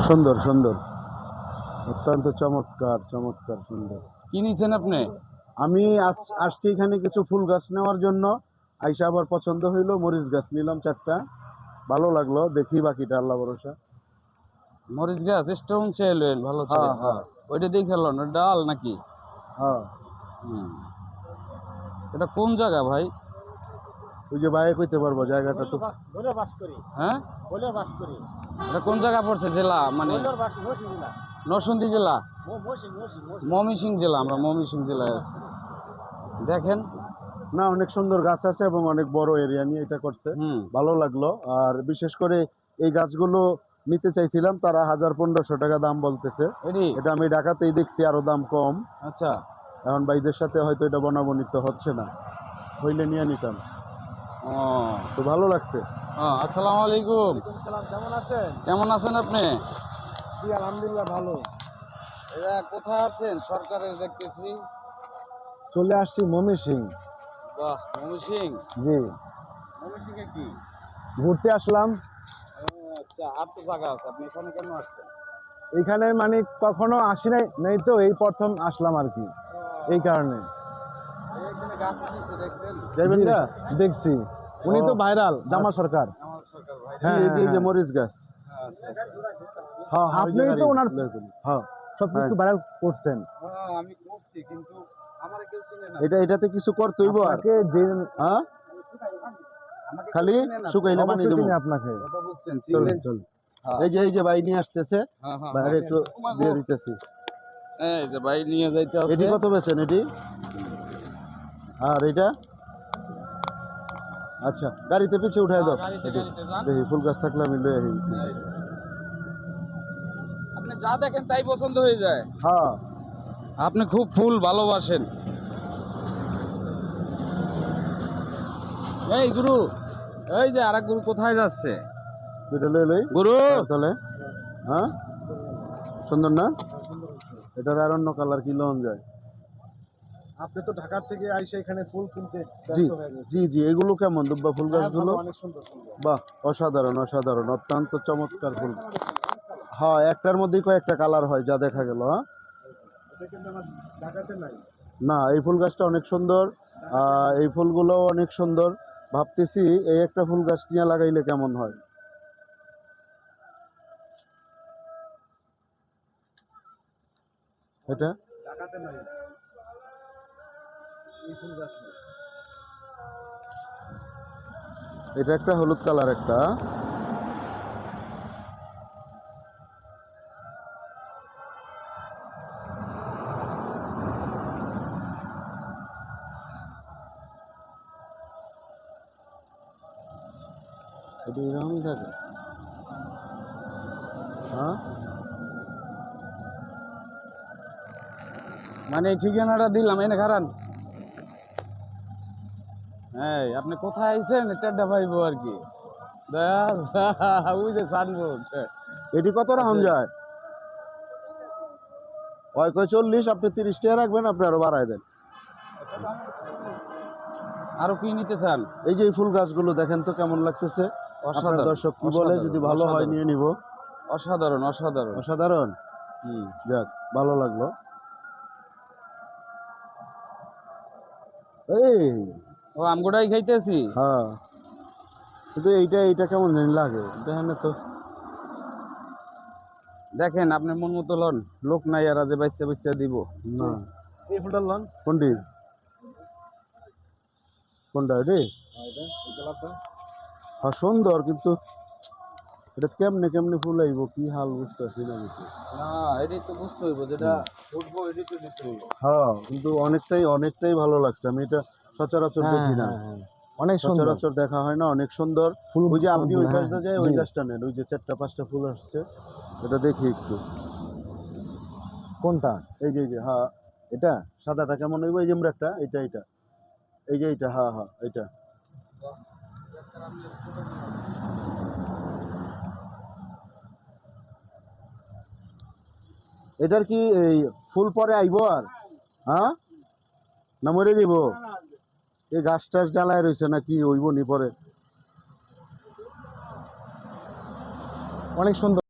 সুন্দর সুন্দর, অত্যন্ত চমৎকার চমৎকার সুন্দর। কি নিছেন আপনি? আমি আসছি এখানে কিছু ফুল গাছ নেওয়ার জন্য। আইসা আবার পছন্দ হইলো, মরিচ গাছ নিলাম 4টা। ভালো লাগলো, দেখি বাকিটা আল্লাহ ভরসা। মরিচ গাছ স্টোন চাইলেন ভালো ছিল। হ্যাঁ হ্যাঁ ওইটা দেখে এলেন, ওটা ডাল নাকি? হ্যাঁ। হুম। এটা কোন জায়গা ভাই? ওই যে বাইরে কইতে পারবো জায়গাটা তো। হ্যাঁ, এটা কোন জায়গা পড়ছে জেলা? মানে নরসিংদী জেলা, ময়মনসিংহ জেলা। আমরা ময়মনসিংহ জেলায় আছি। দেখেন না, অনেক সুন্দর গাছ আছে এবং অনেক বড় এরিয়া নিয়ে এটা করছে। ভালো লাগলো। আর বিশেষ করে এই গাছগুলো নিতে চাইছিলাম, তারা 1000-1500 টাকা দাম বলতেছে। এটা আমি ঢাকাতেই দেখছি আরো দাম কম। আচ্ছা, এখন ভাইদের সাথে হয়তো এটা বনাবনিত হচ্ছে না, হইলে নিয়ে নিতাম। ও তো ভালো লাগছে। আসসালামু আলাইকুম। কেমন আছেন? কেমন আছেন আপনি? জি আলহামদুলিল্লাহ ভালো। এরা কোথায় আছেন? সরকারের দেখতেছি। চলে আসছি ময়মনসিংহ। বাহ, ময়মনসিংহ। জি, ময়মনসিংহে কি ঘুরতে আসলাম। আচ্ছা, আর তো জায়গা আছে, আপনি এখানে কেন আসছেন? এখানে মানে কখনো আসি নাই, নেই তো, এই প্রথম আসলাম আর কি, এই কারণে। এখানে গাছ দিয়েছে দেখছেন? যাইবেন না? দেখছি, উনি তো ভাইরাল, জামা সরকার। আমার সরকার ভাই। হ্যাঁ, এই যে মরিচ গাছ। আচ্ছা আচ্ছা। হ্যাঁ, আপনি তো ওনার হ্যাঁ সবকিছু ভাইরাল করছেন। হ্যাঁ, আমি করছি, কিন্তু আমার কেউ চিনে না। এটাতে কিছু করতে হইব আপনাকে যে হ্যাঁ, খালি শুকাইলে পানি দেব আপনাকে। কথা বলছেন, চল চিনলেন? চল। এই যে ভাই নিয়ে আসতেছে, বাইরে একটু দিয়ে দিতেছি। এই যে ভাই নিয়ে যাইতে আছে। এটি কত বেচেন এটি? আর এটা আচ্ছা, গাড়িতে পিছিয়ে উঠাই দাও। দেখি ফুল গাছ থাকলে আমি লয়ে আসি। আপনি যা দেখেন তাই পছন্দ হয়ে যায়। হ্যাঁ, আপনি খুব ফুল ভালোবাসেন। এই গুরু, এই যে আরেক গুরু কোথায় যাচ্ছে? দুটো লই লই গুরু তাহলে। হ্যাঁ, সুন্দর না? এটার আর অন্য কালার কি লন যায়? আপনি তো ঢাকা থেকে আইসে এখানে ফুল কিনতে জি ব্যস্ত হয়ে গেছেন। জি জি, এগুলো কেমন দুব্বা ফুল গাছগুলো? অনেক সুন্দর সুন্দর। বাহ, অসাধারণ অসাধারণ, অত্যন্ত চমৎকার ফুল। হ্যাঁ, একটার মধ্যেই কয়েকটা কালার হয় যা দেখা গেল। হ্যাঁ, এটা কিন্তু আমার ঢাকাতে নাই। না, এই ফুল গাছটা অনেক সুন্দর। এই ফুলগুলো অনেক সুন্দর। ভাবতেছি এই একটা ফুল গাছ নিয়ে লাগাইলে কেমন হয়। এটা ঢাকাতে নাই এই ফুল গাছ নেই। এটা একটা হলুদ কালার একটা। এটা এরকমই থাকে। হ্যাঁ, মানে এই ঠিকানাটা দিলাম, এনে খারান। হ্যাঁ, আপনি কোথায় আইছেন এটা ভাইবো আর কি। ওই যে সানবোর্ড। এটি কত রকম যায়? ওই কয় 40, আপনি 30 টাকা রাখবেন, আপনি আরো বাড়াই দেন। আরো কি নিতে চান? এই যে এই ফুল গাছগুলো দেখেন তো কেমন লাগতেছে। আপনার দর্শক কি বলে, যদি ভালো হয় নিয়ে নিব। অসাধারণ অসাধারণ অসাধারণ। যাক, ভালো লাগলো। এই ও আমগোটাই খাইতেছি। হ্যাঁ, কিন্তু এইটা কেমন জানি লাগে, দেখেন তো। দেখেন আপনি মন মতো লন, লোক নাই আর যে বাইসা বাইসা দিব না, এই ফুলটা লন। কোনটি? কোনটা রে? হ্যাঁ, সুন্দর, কিন্তু এটা কেমনে কেমনে ফুল আইব কি হাল বুঝতেছি না কিছু। না, এটাই তো বুঝতে হইব, যেটা ফুটবো এটাই তো দিতে হইব। হ্যাঁ, কিন্তু অনেকটাই ভালো লাগছে। আমি এটা সচরাচর দেখি না, অনেক সুন্দর। সচরাচর দেখা হয় না। অনেক সুন্দর। ওই যে আপনি ওই গাছটা যায়, ওই গাছটা নেন, ওই যে 4টা-5টা ফুল আসছে, এটা দেখি একটু। কোনটা? এই যে হ্যাঁ, এটা সাদাটা কেমন হইব? এই যে আমরা একটা, এটা এই যে এটা, হ্যাঁ হ্যাঁ, এটা। এটার কি এই ফুল পরে আইব আর? হ্যাঁ, না মরে দিব? এই গাছ টাছ জ্বালায় রয়েছে নাকি হইব নি পরে? অনেক সুন্দর।